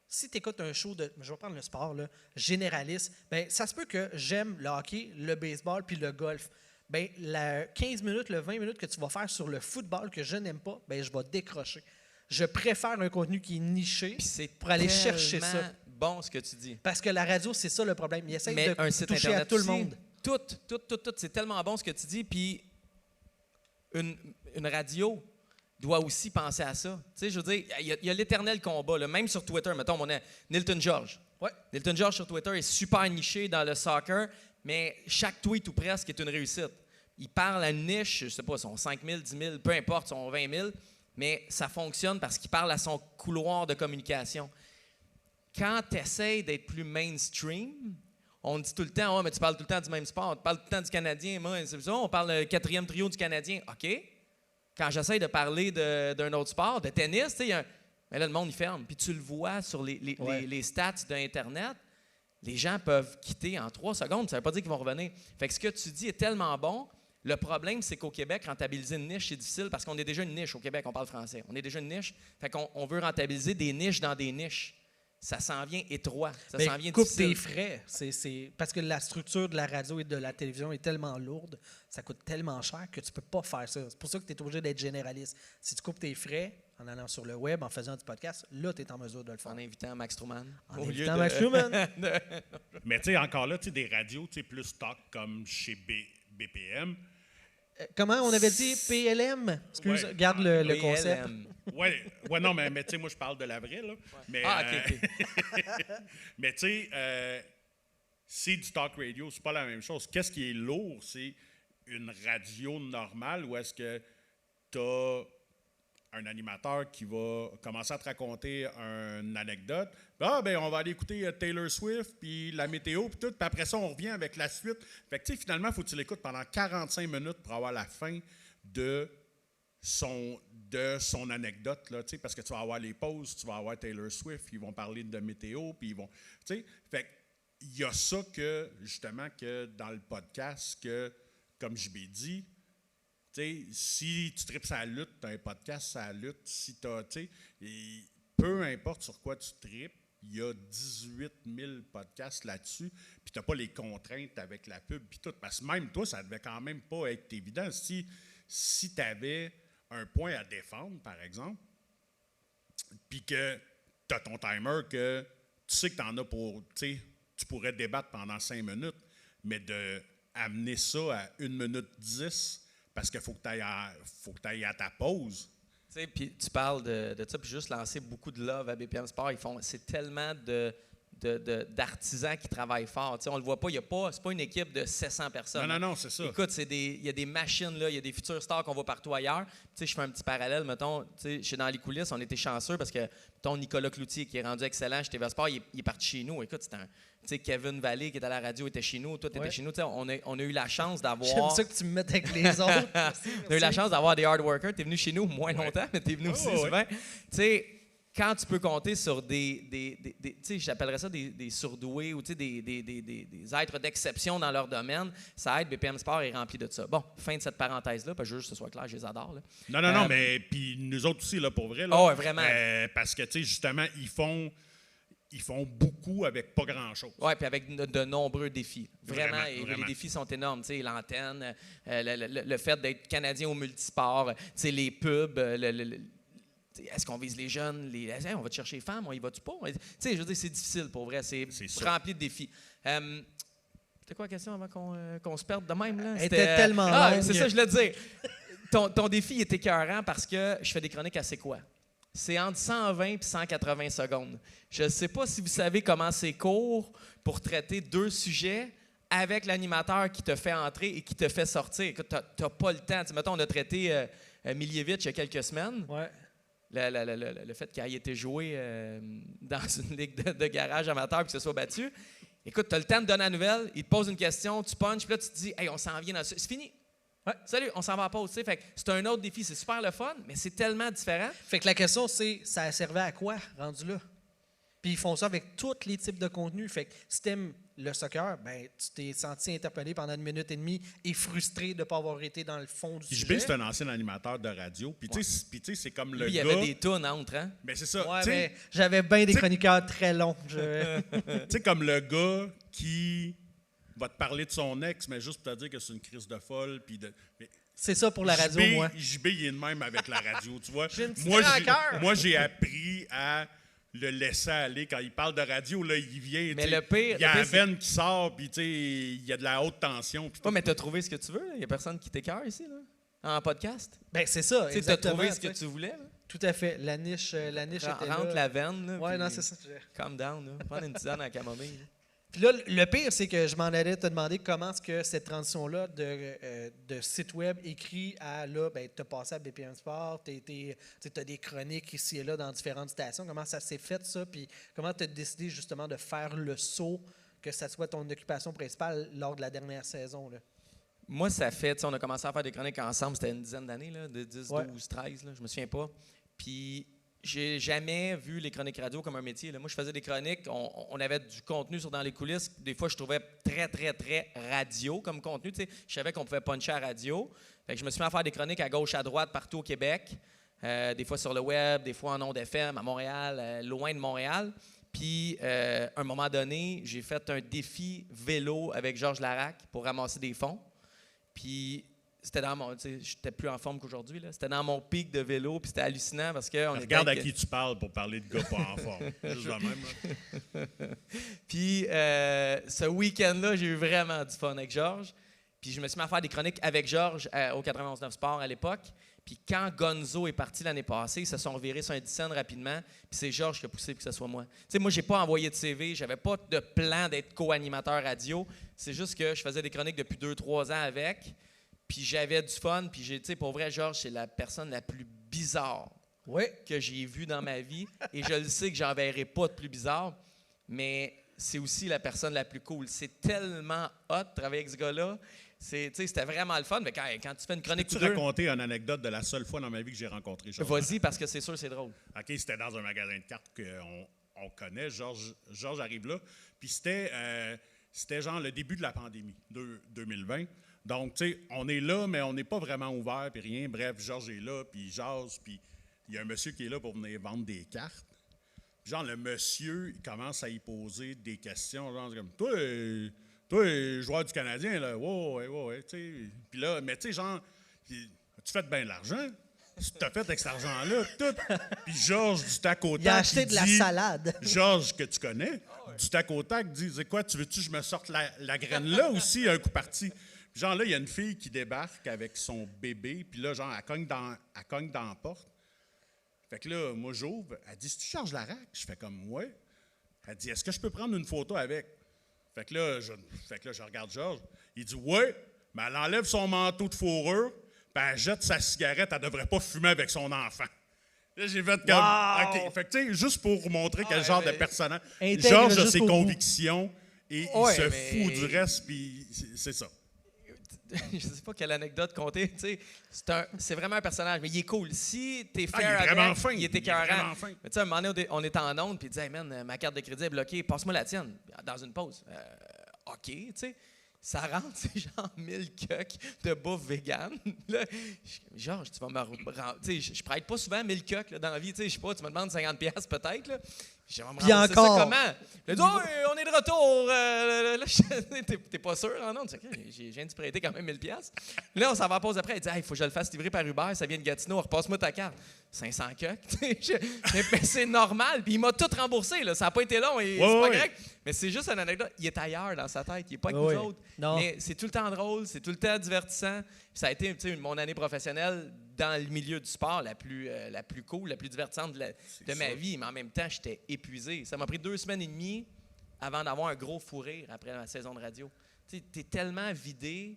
si tu écoutes un show de, je vais prendre le sport, là, généraliste, ben, ça se peut que j'aime le hockey, le baseball puis le golf. Ben, la 15 minutes, le 20 minutes que tu vas faire sur le football que je n'aime pas, ben, je vais décrocher. Je préfère un contenu qui est niché pour aller chercher ça. C'est bon ce que tu dis. Parce que la radio, c'est ça le problème. Il essaie de un site toucher Internet à tout le aussi. monde. Tout. C'est tellement bon ce que tu dis. Puis une radio doit aussi penser à ça. Tu sais, je veux dire, il y a l'éternel combat. Là. Même sur Twitter, mettons, on a Nilton George. Ouais. Nilton George sur Twitter est super niché dans le soccer, mais chaque tweet ou presque est une réussite. Il parle à une niche, je sais pas, son 5 000, 10 000, peu importe, son 20 000, mais ça fonctionne parce qu'il parle à son couloir de communication. Quand tu essaies d'être plus mainstream, on dit tout le temps, oh, mais tu parles tout le temps du même sport, tu parles tout le temps du Canadien. Moi, c'est ça, on parle le 4e trio du Canadien. OK. Quand j'essaie de parler d'un autre sport, de tennis, tu sais, mais là, le monde, il ferme. Puis tu le vois sur les stats d'Internet, les gens peuvent quitter en 3 secondes. Ça ne veut pas dire qu'ils vont revenir. Fait que ce que tu dis est tellement bon. Le problème, c'est qu'au Québec, rentabiliser une niche, c'est difficile parce qu'on est déjà une niche. Au Québec, on parle français. On est déjà une niche. Fait qu'on veut rentabiliser des niches dans des niches. Ça s'en vient étroit. Ça s'en vient coupe difficile. tes frais. C'est parce que la structure de la radio et de la télévision est tellement lourde, ça coûte tellement cher que tu ne peux pas faire ça. C'est pour ça que tu es obligé d'être généraliste. Si tu coupes tes frais en allant sur le web, en faisant du podcast, là, tu es en mesure de le faire. En invitant Max Truman. Max Truman. Mais tu sais, encore là, tu sais, des radios plus talk comme chez BPM. Comment on avait dit PLM? Excuse, Ouais. garde le concept. Ouais, non, mais tu sais, moi, je parle de la vraie, là. Mais, OK. mais tu sais, c'est du talk radio, c'est pas la même chose. Qu'est-ce qui est lourd, c'est une radio normale où est-ce que tu as un animateur qui va commencer à te raconter une anecdote. Ah, ben on va aller écouter Taylor Swift, puis la météo, puis tout. Puis après ça, on revient avec la suite. Fait que, tu sais, finalement, il faut que tu l'écoutes pendant 45 minutes pour avoir la fin de son anecdote, là, tu sais, parce que tu vas avoir les pauses, tu vas avoir Taylor Swift, ils vont parler de météo, puis ils vont... Tu sais, fait il y a ça que, justement, que dans le podcast, que, comme je l'ai dit, tu sais, si tu tripes sa lutte, tu as un podcast sa lutte. Si tu as, tu sais, peu importe sur quoi tu tripes, il y a 18 000 podcasts là-dessus, puis tu n'as pas les contraintes avec la pub, puis tout. Parce que même toi, ça devait quand même pas être évident. Si tu avais un point à défendre, par exemple, puis que tu as ton timer, que tu sais que tu en as pour, tu sais, tu pourrais débattre pendant 5 minutes, mais d'amener ça à 1 minute 10, parce qu'il faut que tu ailles à ta pause. Tu sais, puis tu parles de ça, puis juste lancer beaucoup de love à BPM Sport. C'est tellement de d'artisans qui travaillent fort. T'sais, on le voit pas, c'est pas une équipe de 700 personnes. Non, c'est ça. Écoute, il y a des machines, là, il y a des futurs stars qu'on voit partout ailleurs. Je fais un petit parallèle, mettons, je suis dans les coulisses, on était chanceux parce que Nicolas Cloutier, qui est rendu excellent chez TVA Sport, il est parti chez nous. Écoute, Kevin Vallée, qui était à la radio, était chez nous, toi, t'étais chez nous. On a eu la chance d'avoir... J'aime ça que tu me mettes avec les autres. On a eu la chance d'avoir des hard workers. T'es venu chez nous moins longtemps, mais t'es venu aussi souvent. Quand tu peux compter sur j'appellerais ça des surdoués ou des êtres d'exception dans leur domaine, ça aide. BPM Sport est rempli de ça. Bon, fin de cette parenthèse-là, parce que je veux juste que ce soit clair, je les adore. Là. Non, mais puis nous autres aussi, là, pour vrai. Là, oh, vraiment. Parce que, justement, ils font beaucoup avec pas grand-chose. Oui, puis avec de nombreux défis. Vraiment. Vraiment. Les défis sont énormes. L'antenne, le fait d'être Canadien au multisport, les pubs, est-ce qu'on vise les jeunes? On va te chercher les femmes, on y va-tu pas? Je veux dire, c'est difficile pour vrai. C'est rempli de défis. C'était quoi la question avant qu'on se perde de même? Là? Elle était tellement longue. C'est ça, je voulais te dire. Ton défi est écœurant parce que je fais des chroniques à C'est quoi? C'est entre 120 et 180 secondes. Je ne sais pas si vous savez comment c'est court pour traiter 2 sujets avec l'animateur qui te fait entrer et qui te fait sortir. Écoute, tu n'as pas le temps. Mettons, on a traité Miljevic il y a quelques semaines. Ouais. Le fait qu'il ait été joué dans une ligue de garage amateur et qu'il se soit battu. Écoute, tu as le temps de donner la nouvelle, il te pose une question, tu punches, puis là, tu te dis, hey, on s'en vient dans ça. C'est fini. Ouais. Salut, on s'en va à pause. Fait que c'est un autre défi, c'est super le fun, mais c'est tellement différent. Fait que la question, c'est, ça servait à quoi, rendu là? Puis ils font ça avec tous les types de contenus. Fait que si t'aimes le soccer, ben tu t'es senti interpellé pendant 1 minute et demie et frustré de ne pas avoir été dans le fond du sujet. JB, c'est un ancien animateur de radio. Puis tu sais, c'est comme le gars... Il y avait des tunes entre, hein? Ben c'est ça. Ouais, mais j'avais bien des chroniqueurs très longs. Tu sais, comme le gars qui va te parler de son ex, mais juste pour te dire que c'est une crise de folle. Mais c'est ça pour la radio, moi. JB, il est de même avec la radio, tu vois. J'ai une petite moi, j'ai appris à le laisser aller. Quand il parle de radio, là, il vient. Mais le pire, il y a la veine qui sort, puis il y a de la haute tension. Mais tu as trouvé ce que tu veux. Il n'y a personne qui t'écœure ici, là, en podcast. Ben c'est ça, exactement. Tu as trouvé ce que tu voulais. Là. Tout à fait. La niche était là. Rentre la veine. Là, ouais, non, c'est ça. Calm down. Là. Prends une tisane à la camomille. Puis là, le pire, c'est que je m'en allais te demander comment est-ce que cette transition-là de site web écrit à là, ben, tu as passé à BPM Sport, tu as des chroniques ici et là dans différentes stations. Comment ça s'est fait, ça? Puis comment tu as décidé justement de faire le saut, que ça soit ton occupation principale lors de la dernière saison? Là? Moi, ça fait, on a commencé à faire des chroniques ensemble, c'était une dizaine d'années, là, de 10, 12, 13, là, je me souviens pas. Puis j'ai jamais vu les chroniques radio comme un métier. Là. Moi, je faisais des chroniques, on avait du contenu sur Dans les coulisses. Des fois, je trouvais très, très, très radio comme contenu. Tu sais, je savais qu'on pouvait puncher à radio. Fait que je me suis mis à faire des chroniques à gauche, à droite, partout au Québec. Des fois sur le web, des fois en ondes FM, à Montréal, loin de Montréal. Puis, à un moment donné, j'ai fait un défi vélo avec Georges Larac pour ramasser des fonds. Puis, c'était dans mon... J'étais plus en forme qu'aujourd'hui. Là. C'était dans mon pic de vélo, puis c'était hallucinant parce que... Regarde à qui tu parles pour parler de gars pas en forme. Juste de même. Puis, ce week-end-là, j'ai eu vraiment du fun avec Georges. Puis, je me suis mis à faire des chroniques avec Georges au 91.9 Sport à l'époque. Puis, quand Gonzo est parti l'année passée, ils se sont virés sur un dizaine rapidement. Puis, c'est Georges qui a poussé pour que ce soit moi. Tu sais, moi, j'ai pas envoyé de CV. J'avais pas de plan d'être co-animateur radio. C'est juste que je faisais des chroniques depuis 2-3 ans avec. Puis j'avais du fun, puis tu sais, pour vrai, Georges, c'est la personne la plus bizarre que j'ai vue dans ma vie. Et je le sais que j'en verrai pas de plus bizarre, mais c'est aussi la personne la plus cool. C'est tellement hot de travailler avec ce gars-là. C'était vraiment le fun, mais quand tu fais une chronique... Peux-tu raconter une anecdote de la seule fois dans ma vie que j'ai rencontré Georges? Vas-y, parce que c'est sûr, c'est drôle. OK, c'était dans un magasin de cartes qu'on connaît. Georges arrive là, puis c'était genre le début de la pandémie, 2020. Donc, tu sais, on est là, mais on n'est pas vraiment ouvert, puis rien. Bref, Georges est là, puis il jase, puis il y a un monsieur qui est là pour venir vendre des cartes. Puis genre, le monsieur, il commence à y poser des questions, genre comme, toi, joueur du Canadien, là, ouais, tu sais. Puis là, mais tu sais, genre, as-tu fait bien de l'argent? Tu t'as fait avec cet argent-là, tout. Puis Georges, du tac au tac, il a acheté de la salade. Georges, que tu connais, du tac au tac, dit, c'est quoi, tu veux-tu que je me sorte la graine là aussi, un coup parti? Puis genre là, il y a une fille qui débarque avec son bébé, puis là, genre, elle cogne dans la porte. Fait que là, moi, j'ouvre, elle dit, c'est-tu Georges Larac? Je fais comme, ouais. Elle dit, est-ce que je peux prendre une photo avec? Fait que là, je regarde Georges. Il dit, oui, mais elle enlève son manteau de fourrure, puis elle jette sa cigarette. Elle devrait pas fumer avec son enfant. Là, j'ai fait comme, Wow! OK. Fait que, tu sais, juste pour vous montrer quel genre de personnage. Intègre Georges a ses jusqu'au bout. convictions et Ouais, il se mais- fout du reste, puis c'est ça. Je sais pas quelle anecdote compter. Tu sais, c'est vraiment un personnage, mais il est cool. Si t'es Ah, il fair est vraiment avec, fin. il est Il est écœurant. vraiment fin. Mais tu sais, à un moment donné, on était en onde, puis il disait, hey man, ma carte de crédit est bloquée, passe-moi la tienne, dans une pause. OK, tu sais. Ça rentre, c'est genre 1000 cucks de bouffe vegan. Là, Georges, tu vas me tu sais, je prête pas souvent 1000 cucks là, dans la vie. Tu sais, je sais pas, tu me demandes 50$ peut-être. Là. Je vais me Puis rembourser encore. ça comment? Il dit, oh, on est de retour. Là, t'es pas sûr? Ah non, tu sais, je viens de te prêter quand même 1000$. Là, on s'en va à pause après. Il dit, il faut que je le fasse livrer par Uber. Ça vient de Gatineau. Repasse-moi ta carte. 500 cucks. Mais c'est normal. Puis il m'a tout remboursé. Là. Ça n'a pas été long. Et c'est pas correct. Mais c'est juste une anecdote. Il est ailleurs dans sa tête. Il n'est pas avec Oui. nous autres. Non. Mais c'est tout le temps drôle. C'est tout le temps divertissant. Puis ça a été mon année professionnelle dans le milieu du sport la plus cool, la plus divertissante de ma vie. Mais en même temps, j'étais épuisé. Ça m'a pris 2 semaines et demie avant d'avoir un gros fou rire après la saison de radio. Tu es tellement vidé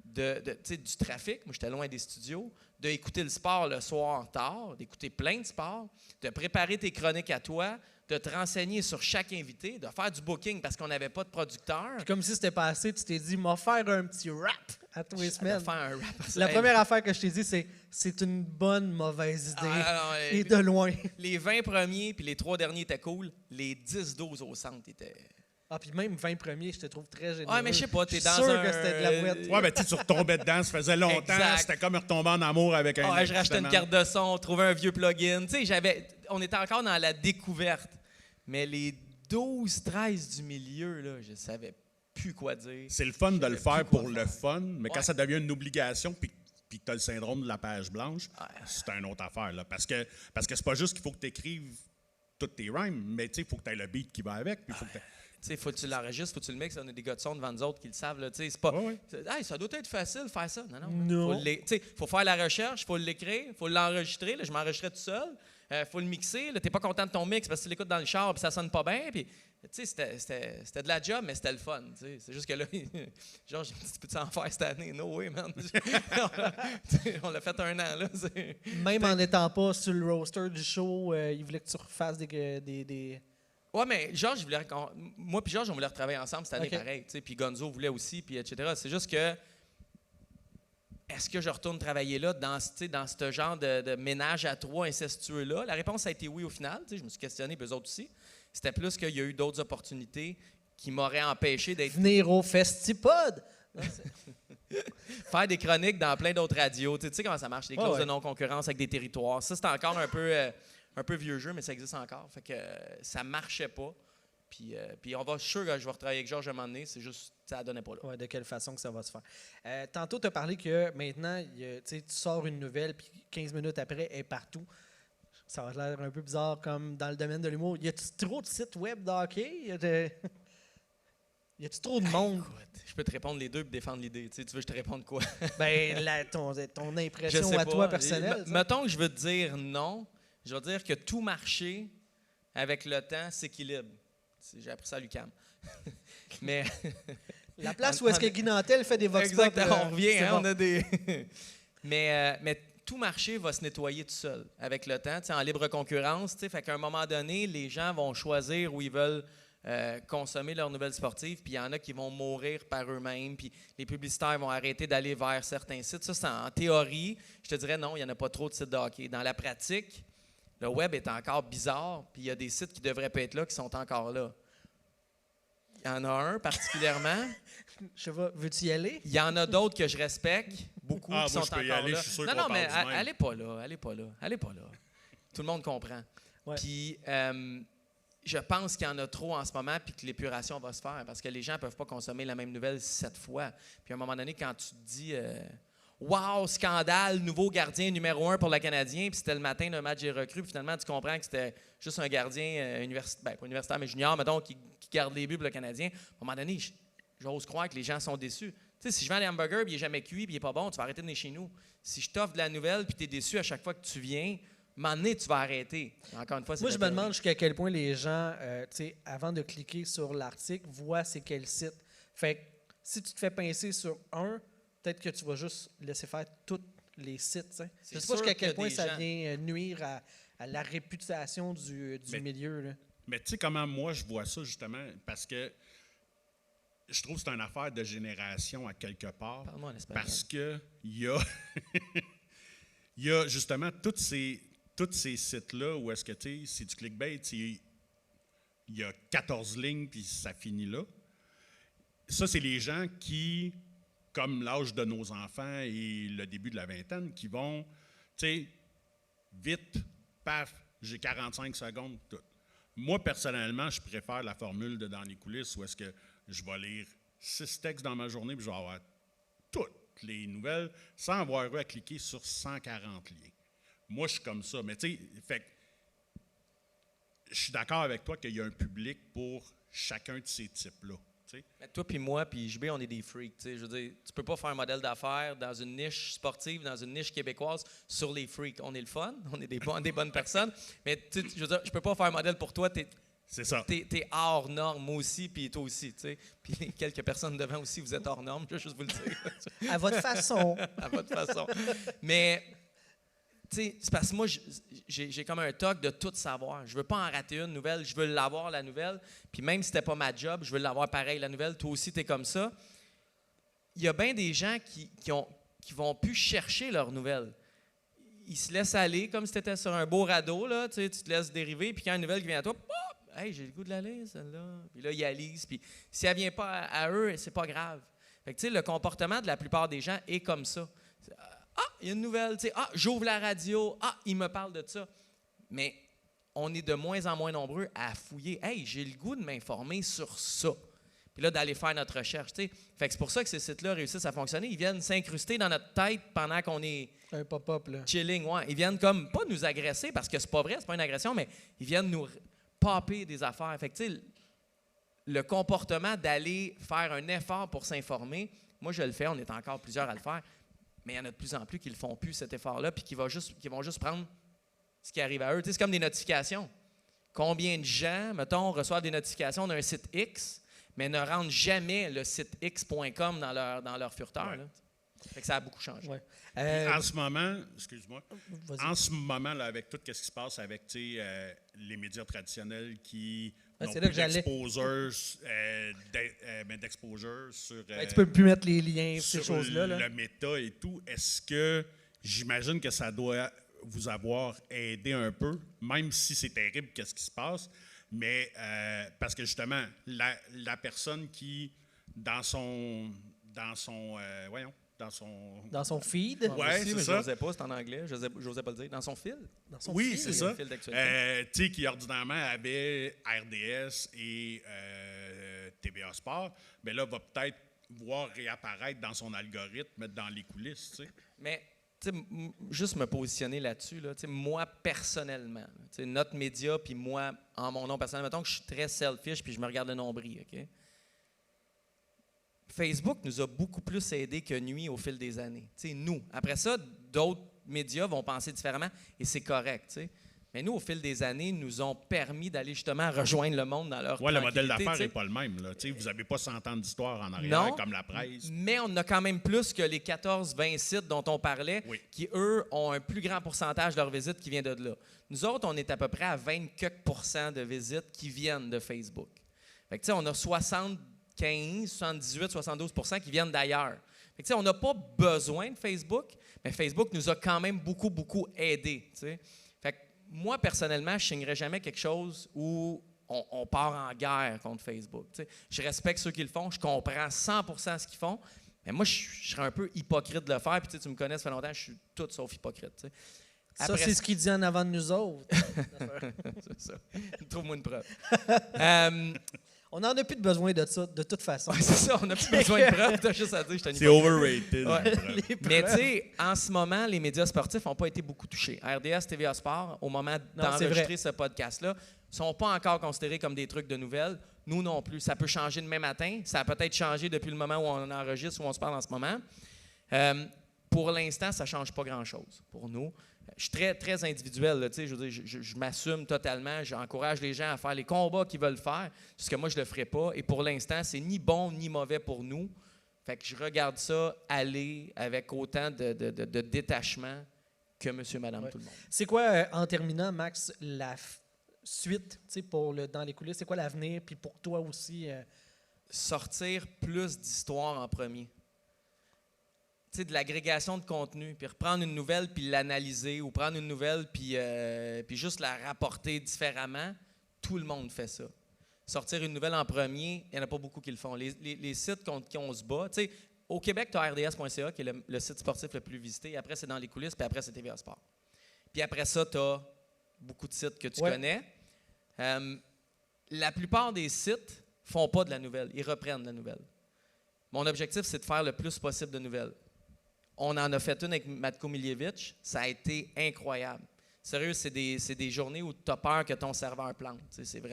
du trafic. Moi, j'étais loin des studios. D'écouter le sport le soir tard, d'écouter plein de sports, de préparer tes chroniques à toi, de te renseigner sur chaque invité, de faire du booking parce qu'on n'avait pas de producteur. Puis comme si c'était pas assez, tu t'es dit, m'a faire un petit rap à tous les De semaines. faire un rap. La première affaire que je t'ai dit, c'est une bonne mauvaise idée. Ah, non, et de loin. Les 20 premiers puis les 3 derniers étaient cool. Les 10-12 au centre étaient... Ah, puis même 20 premiers, je te trouve très généreux. Ouais, mais je sais pas, t'es Je suis dans sûr un... que c'était de la boîte. Ouais, ben tu retombais dedans, ça faisait longtemps. Exact. C'était comme retomber en amour avec un. Ah, je rachetais une carte de son, trouvais un vieux plugin. Tu sais, on était encore dans la découverte. Mais les 12-13 du milieu, là, je savais plus quoi dire. C'est le fun de le Je savais faire plus quoi pour le faire. fun, mais quand Ouais. ça devient une obligation, puis que tu as le syndrome de la page blanche, c'est une autre affaire. Là, parce que c'est pas juste qu'il faut que tu écrives toutes tes rhymes, mais il faut que tu aies le beat qui va avec. Puis faut que Tu sais, faut que tu l'enregistres, faut que tu le mixes. On a des gars de son devant nous autres qui le savent. Là, tu sais, c'est pas. Ouais, ouais. Hey, ça doit être facile de faire ça. Non, non. Non. Tu sais, faut faire la recherche, faut l'écrire, faut l'enregistrer. Là, je m'enregistrais tout seul. Faut le mixer. Là, t'es pas content de ton mix parce que tu l'écoutes dans le char puis ça sonne pas bien. Puis, tu sais, c'était de la job, mais c'était le fun. Tu sais. C'est juste que là, genre, j'ai dit, peux-tu en faire cette année? No way, man. On l'a fait un an, là. Même en n'étant pas sur le roster du show, il voulait que tu refasses des... Ouais, mais Georges, moi puis Georges, on voulait retravailler ensemble cette année, OK. pareil. Tu sais, puis Gonzo voulait aussi, puis etc. C'est juste que, est-ce que je retourne travailler là, dans ce genre de ménage à 3 incestueux-là? La réponse a été oui au final. Tu sais, je me suis questionné, puis eux autres aussi. C'était plus qu'il y a eu d'autres opportunités qui m'auraient empêché d'être Venir au Festipod! faire des chroniques dans plein d'autres radios. Tu sais comment ça marche, des clauses Ouais. de non-concurrence avec des territoires. Ça, c'est encore un peu vieux jeu, mais ça existe encore. Fait que ça marchait pas. Puis on va, je suis sûr que je vais retravailler avec Georges à un moment donné. C'est juste, ça ne donnait pas là. Ouais, de quelle façon que ça va se faire. Tantôt, tu as parlé que maintenant, tu sors une nouvelle, puis 15 minutes après, elle est partout. Ça va l'air un peu bizarre comme dans le domaine de l'humour. Y a-tu trop de sites web de hockey? Y a-tu trop de monde? Écoute, je peux te répondre les deux et défendre l'idée. Tu veux que je te réponde quoi? Ben, ton Je impression sais à pas. toi personnelle. ça. Mettons que je veux te dire non. Je veux dire que tout marché, avec le temps, s'équilibre. J'ai appris ça à l'UQAM. Mais... La place où est-ce que Guy Nantel fait des vox pop, Exactement, on revient, c'est hein, bon. on a des... mais tout marché va se nettoyer tout seul avec le temps, tu sais, en libre concurrence. Tu sais, fait qu'à un moment donné, les gens vont choisir où ils veulent consommer leurs nouvelles sportives, puis il y en a qui vont mourir par eux-mêmes, puis les publicitaires vont arrêter d'aller vers certains sites. Ça, c'est en théorie. Je te dirais non, il n'y en a pas trop de sites de hockey. Dans la pratique, le web est encore bizarre, puis il y a des sites qui devraient pas être là qui sont encore là. Il y en a un particulièrement. Je sais pas, veux-tu y aller? Il y en a d'autres que je respecte, beaucoup Ah, qui moi, sont je peux y encore aller, là. je suis sûr Non, qu'on non, mais parle du même. allez pas là, allez pas là, allez pas là. Tout le monde comprend. Ouais. Puis, je pense qu'il y en a trop en ce moment, puis que l'épuration va se faire, parce que les gens ne peuvent pas consommer la même nouvelle 7 fois. Puis, à un moment donné, quand tu te dis wow, scandale, nouveau gardien numéro 1 pour le Canadien, puis c'était le matin d'un match des recrues, puis finalement, tu comprends que c'était juste un gardien pas universitaire, mais junior, mettons, qui garde les buts pour le Canadien. À un moment donné, j'ose croire que les gens sont déçus. Tu sais, si je vends des hamburgers, puis il n'est jamais cuit, puis il n'est pas bon, tu vas arrêter de venir chez nous. Si je t'offre de la nouvelle, puis tu es déçu à chaque fois que tu viens, un moment donné, tu vas arrêter. Encore une fois, c'est Moi, je la me demande théorie. jusqu'à quel point les gens, avant de cliquer sur l'article, voient c'est quel site. Fait que si tu te fais pincer sur un, peut-être que tu vas juste laisser faire tous les sites. T'sais. Je ne sais pas jusqu'à quel point ça vient nuire à la réputation du milieu. Là. Mais tu sais comment moi je vois ça, justement, parce que je trouve que c'est une affaire de génération à quelque part. Parle-moi en espagnol. Parce que il y a, il y a justement tous ces sites-là où est-ce que, tu sais, c'est du clickbait, il y a 14 lignes puis ça finit là. Ça, c'est les gens qui, comme l'âge de nos enfants et le début de la vingtaine, qui vont, tu sais, vite, paf, j'ai 45 secondes, tout. Moi, personnellement, je préfère la formule de Dans les coulisses où est-ce que je vais lire 6 textes dans ma journée puis je vais avoir toutes les nouvelles sans avoir eu à cliquer sur 140 liens. Moi, je suis comme ça. Mais tu sais, fait que je suis d'accord avec toi qu'il y a un public pour chacun de ces types-là. Mais toi, puis moi, puis JB, on est des freaks. Je veux dire, tu peux pas faire un modèle d'affaires dans une niche sportive, dans une niche québécoise, sur les freaks. On est le fun, on est des bonnes personnes, mais je veux dire, je peux pas faire un modèle pour toi. C'est ça. T'es hors norme, moi aussi, puis toi aussi. T'sais. Puis quelques personnes devant aussi, vous êtes hors norme, je vais juste vous le dire. À votre façon. À votre façon. Mais, tu sais, c'est parce que moi, j'ai comme un toc de tout savoir. Je veux pas en rater une nouvelle, je veux l'avoir, la nouvelle. Puis même si c'était pas ma job, je veux l'avoir pareil, la nouvelle. Toi aussi, t'es comme ça. Il y a bien des gens qui vont plus chercher leurs nouvelles. Ils se laissent aller comme si tu étais sur un beau radeau, là, tu te laisses dériver, puis quand il y a une nouvelle qui vient à toi, pop! Hey, j'ai le goût de la lire, celle-là. Puis là, ils la lisent. Puis si elle ne vient pas à eux, c'est pas grave. Fait que, tu sais, le comportement de la plupart des gens est comme ça. Ah, il y a une nouvelle. Tu sais, ah, j'ouvre la radio. Ah, il me parle de ça. Mais on est de moins en moins nombreux à fouiller. Hey, j'ai le goût de m'informer sur ça. Puis là, d'aller faire notre recherche. Tu sais. Fait que c'est pour ça que ces sites-là réussissent à fonctionner. Ils viennent s'incruster dans notre tête pendant qu'on est Un pop-up, là. chilling. Ouais. Ils viennent comme, pas nous agresser, parce que c'est pas vrai, c'est pas une agression, mais ils viennent nous popper des affaires. Fait que, tu sais, le comportement d'aller faire un effort pour s'informer, moi, je le fais, on est encore plusieurs à le faire, mais il y en a de plus en plus qui ne le font plus, cet effort-là, puis qui vont juste prendre ce qui arrive à eux. Tu sais, c'est comme des notifications. Combien de gens, mettons, reçoivent des notifications d'un site X, mais ne rendent jamais le site x.com dans leur furteur. Ouais. Là. Fait que ça a beaucoup changé. Ouais. En ce moment, excuse-moi, Vas-y. en ce moment, là, avec tout ce qui se passe avec les médias traditionnels qui Ouais, n'ont c'est là plus que j'allais. d'exposure sur, Tu peux plus mettre les liens, ces sur choses-là. Là. le méta et tout, est-ce que j'imagine que ça doit vous avoir aidé un peu, même si c'est terrible qu'est-ce qui se passe, mais parce que justement, la personne qui, dans son Dans son feed. Ouais, Aussi, c'est mais ça. j'osais pas, c'est en anglais, j'osais pas le dire. Dans son fil. Dans son Oui, feed. c'est ça. fil d'actualité. Tu sais, qui ordinairement avait RDS et TVA Sport, mais là, va peut-être voir réapparaître dans son algorithme, mettre dans les coulisses, tu sais. Mais, tu sais, juste me positionner là-dessus, là, tu sais, moi, personnellement, là, tu sais, notre média, puis moi, en mon nom personnel, mettons que je suis très selfish, puis je me regarde le nombril, OK? Facebook nous a beaucoup plus aidé que nuit au fil des années. Tu sais, nous. Après ça, d'autres médias vont penser différemment et c'est correct. Tu sais. Mais nous, au fil des années, nous ont permis d'aller justement rejoindre le monde dans leur Ouais, le modèle tranquillité, d'affaires tu sais. n'est pas le même. Là. Tu sais, vous n'avez pas 100 ans d'histoire en arrière Non, comme la presse. mais on a quand même plus que les 14-20 sites dont on parlait, Oui. qui, eux, ont un plus grand pourcentage de leurs visites qui vient de là. Nous autres, on est à peu près à 20 quelques % de visites qui viennent de Facebook. Fait que, tu sais, on a 75, 78, 72 % qui viennent d'ailleurs. Fait que, tu sais, on n'a pas besoin de Facebook, mais Facebook nous a quand même beaucoup, beaucoup aidés. Tu sais. Fait que moi, personnellement, je ne signerais jamais quelque chose où on part en guerre contre Facebook. Tu sais. Je respecte ceux qui le font, je comprends 100% ce qu'ils font, mais moi, je serais un peu hypocrite de le faire. Puis tu sais, tu me connais, ça fait longtemps, je suis tout sauf hypocrite. Tu sais. Ça, c'est ce qu'il dit en avant de nous autres. C'est ça. Trouve-moi une preuve. On n'en a plus de besoin de ça, de toute façon. Ouais, c'est ça, on n'a plus besoin de preuves, t'as juste à dire, je suis un C'est hypocrite. overrated. Ouais. Les Mais preuves. tu sais, en ce moment, les médias sportifs n'ont pas été beaucoup touchés. RDS, TVA Sport, au moment c'est d'enregistrer vrai. ce podcast-là, ne sont pas encore considérés comme des trucs de nouvelles. Nous non plus. Ça peut changer demain matin. Ça a peut-être changé depuis le moment où on enregistre, où on se parle en ce moment. pour l'instant, ça ne change pas grand-chose pour nous. Je suis très, très individuel. Là, je veux dire, je m'assume totalement. J'encourage les gens à faire les combats qu'ils veulent faire, parce que moi, je ne le ferai pas. Et pour l'instant, c'est ni bon ni mauvais pour nous. Fait que je regarde ça aller avec autant de détachement que monsieur, madame, tout le monde. C'est quoi, en terminant, Max, la suite dans les coulisses? C'est quoi l'avenir? Puis pour toi aussi? Sortir plus d'histoires en premier. De l'agrégation de contenu, puis reprendre une nouvelle puis l'analyser, ou prendre une nouvelle puis juste la rapporter différemment. Tout le monde fait ça. Sortir une nouvelle en premier, il n'y en a pas beaucoup qui le font. Les sites contre qui on se bat, au Québec, tu as RDS.ca, qui est le site sportif le plus visité. Après, c'est dans les coulisses, puis après, c'est TVA Sport. Puis après ça, tu as beaucoup de sites que tu connais. La plupart des sites font pas de la nouvelle, ils reprennent la nouvelle. Mon objectif, c'est de faire le plus possible de nouvelles. On en a fait une avec Matko Miljevic. Ça a été incroyable. Sérieux, c'est des journées où tu as peur que ton serveur plante. C'est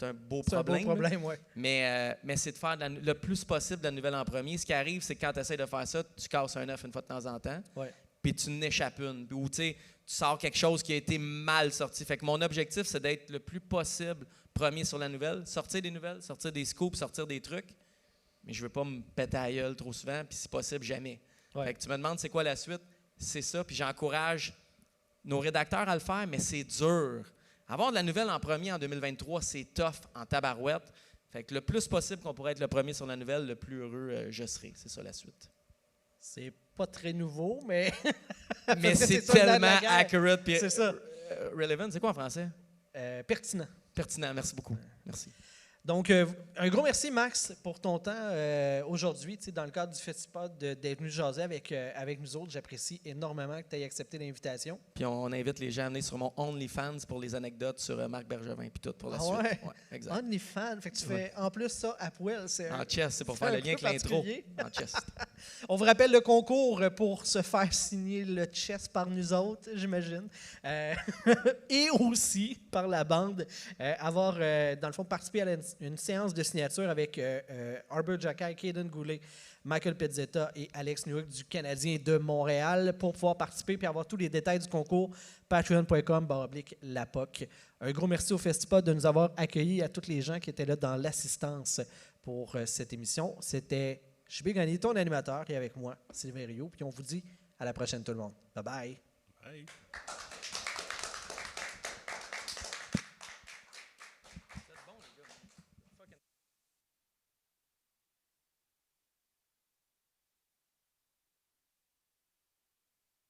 un beau problème. C'est un beau problème, oui. Mais c'est de faire le plus possible de la nouvelle en premier. Ce qui arrive, c'est que quand tu essaies de faire ça, tu casses un œuf une fois de temps en temps. Ouais. Puis tu n'échappes une. Ou tu sors quelque chose qui a été mal sorti. Fait que mon objectif, c'est d'être le plus possible premier sur la nouvelle. Sortir des nouvelles, sortir des scoops, sortir des trucs. Mais je ne veux pas me péter à la gueule trop souvent, puis si possible, jamais. Ouais. Fait que tu me demandes c'est quoi la suite, c'est ça, puis j'encourage nos rédacteurs à le faire, mais c'est dur. Avoir de la nouvelle en premier en 2023, c'est tough en tabarouette. Fait que le plus possible qu'on pourrait être le premier sur la nouvelle, le plus heureux je serai. C'est ça la suite. C'est pas très nouveau, mais... mais c'est tellement accurate. C'est ça. Relevant, c'est quoi en français? Pertinent. Pertinent, merci beaucoup. Merci. Donc, un gros merci, Max, pour ton temps aujourd'hui, dans le cadre du festival d'être venu jaser avec nous autres. J'apprécie énormément que tu aies accepté l'invitation. Puis on invite les gens à venir sur mon OnlyFans pour les anecdotes sur Marc Bergevin puis tout pour la suite. Ouais, exact. OnlyFans, fait que tu fais en plus ça à poil. En chest, c'est pour faire le lien avec l'intro. En chest. On vous rappelle le concours pour se faire signer le chest par nous autres, j'imagine. Et aussi, par la bande, avoir, dans le fond, participé à une séance de signature avec Arbor Jackay, Caden Goulet, Michael Pizzetta et Alex Newick du Canadien de Montréal pour pouvoir participer et avoir tous les détails du concours. Patreon.com/LAPOC. Un gros merci au Festival de nous avoir accueillis, à tous les gens qui étaient là dans l'assistance pour cette émission. C'était Chibé Gagné, ton animateur, et avec moi, Sylvain Rio. Puis on vous dit à la prochaine, tout le monde. Bye-bye. Bye.